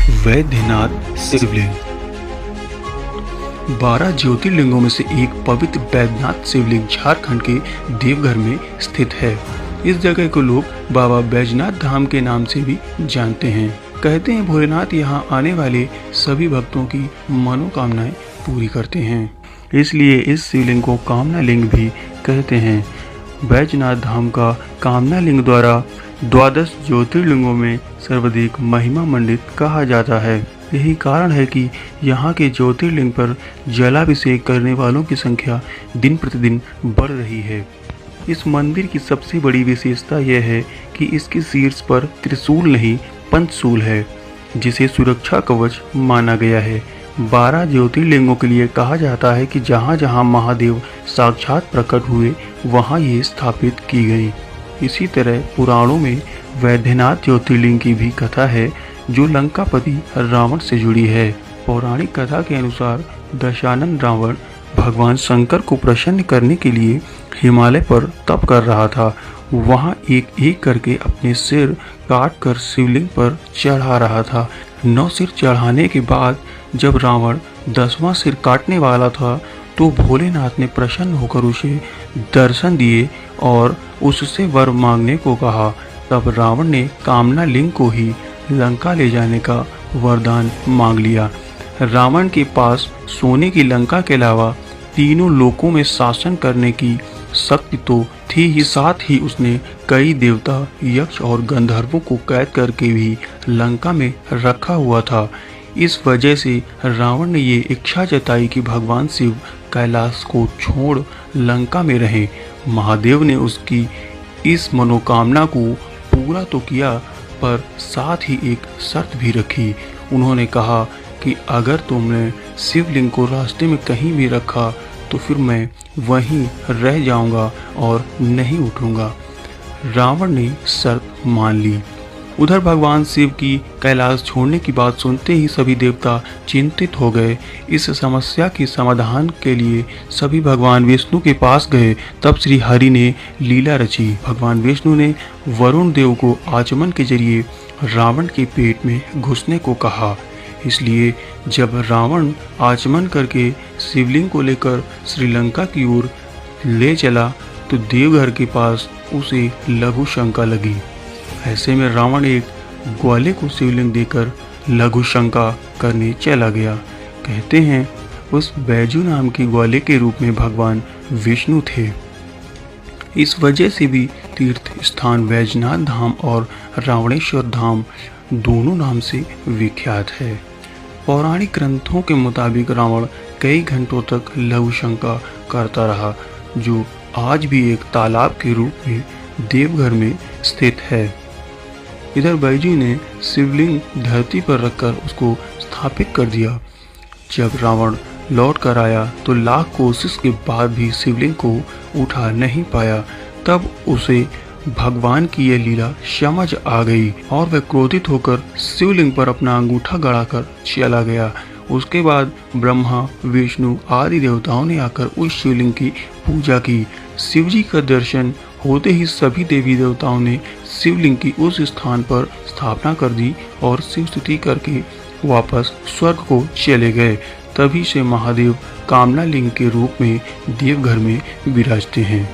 वैद्यनाथ शिवलिंग 12 ज्योतिर्लिंगों में से एक पवित्र वैद्यनाथ शिवलिंग झारखंड के देवघर में स्थित है। इस जगह को लोग बाबा बैजनाथ धाम के नाम से भी जानते हैं। कहते हैं भोलेनाथ यहाँ आने वाले सभी भक्तों की मनोकामनाएं पूरी करते हैं, इसलिए इस शिवलिंग को कामना लिंग भी कहते हैं। बैजनाथ धाम का कामना लिंग द्वारा 12 ज्योतिर्लिंगों में सर्वाधिक महिमा मंडित कहा जाता है। यही कारण है कि यहाँ के ज्योतिर्लिंग पर जलाभिषेक करने वालों की संख्या दिन प्रतिदिन बढ़ रही है। इस मंदिर की सबसे बड़ी विशेषता यह है कि इसके शीर्ष पर त्रिशूल नहीं पंचशूल है, जिसे सुरक्षा कवच माना गया है। 12 ज्योतिर्लिंगों के लिए कहा जाता है कि जहाँ जहाँ महादेव साक्षात प्रकट हुए वहाँ ये स्थापित की गई। इसी तरह पुराणों में वैद्यनाथ ज्योतिर्लिंग की भी कथा है, जो लंकापति रावण से जुड़ी है। पौराणिक कथा के अनुसार दशानन रावण भगवान शंकर को प्रसन्न करने के लिए हिमालय पर तप कर रहा था। वहाँ एक एक करके अपने सिर काट कर शिवलिंग पर चढ़ा रहा था। 9 सिर चढ़ाने के बाद जब रावण 10वां सिर काटने वाला था तो भोलेनाथ ने प्रसन्न होकर उसे दर्शन दिए और उससे वर मांगने को कहा। तब रावण ने कामना लिंग को ही लंका ले जाने का वरदान मांग लिया। रावण के पास सोने की लंका के अलावा तीनों लोकों में शासन करने की शक्ति तो थी ही, साथ ही उसने कई देवता, यक्ष और गंधर्वों को कैद करके भी लंका में रखा हुआ था। इस वजह से रावण ने ये इच्छा जताई कि भगवान शिव कैलाश को छोड़ लंका में रहे। महादेव ने उसकी इस मनोकामना को पूरा तो किया, पर साथ ही एक शर्त भी रखी। उन्होंने कहा कि अगर तुमने शिवलिंग को रास्ते में कहीं भी रखा तो फिर मैं वहीं रह जाऊंगा और नहीं उठूंगा। रावण ने शर्त मान ली। उधर भगवान शिव की कैलाश छोड़ने की बात सुनते ही सभी देवता चिंतित हो गए। इस समस्या के समाधान के लिए सभी भगवान विष्णु के पास गए। तब श्री हरि ने लीला रची। भगवान विष्णु ने वरुण देव को आचमन के जरिए रावण के पेट में घुसने को कहा। इसलिए जब रावण आचमन करके शिवलिंग को लेकर श्रीलंका की ओर ले चला तो देवघर के पास उसे लघु शंका लगी। ऐसे में रावण एक ग्वाले को शिवलिंग देकर लघु शंका करने चला गया। कहते हैं उस बैजू नाम के ग्वाले के रूप में भगवान विष्णु थे। इस वजह से भी तीर्थ स्थान बैजनाथ धाम और रावणेश्वर धाम दोनों नाम से विख्यात है। पौराणिक ग्रंथों के मुताबिक रावण कई घंटों तक लघु शंका करता रहा, जो आज भी एक तालाब के रूप में देवघर में स्थित है। इधर बैजू ने शिवलिंग धरती पर रखकर उसको स्थापित कर दिया। जब रावण लौट कर आया तो लाख कोशिश के बाद भी शिवलिंग को उठा नहीं पाया। तब उसे भगवान की यह लीला समझ आ गई और वह क्रोधित होकर शिवलिंग पर अपना अंगूठा गड़ाकर चला गया। उसके बाद ब्रह्मा, विष्णु आदि देवताओं ने आकर उस शिवलिंग की पूजा की। शिवजी का दर्शन होते ही सभी देवी देवताओं ने शिवलिंग की उस स्थान पर स्थापना कर दी और शिव स्तुति करके वापस स्वर्ग को चले गए। तभी से महादेव कामना लिंग के रूप में देवघर में विराजते हैं।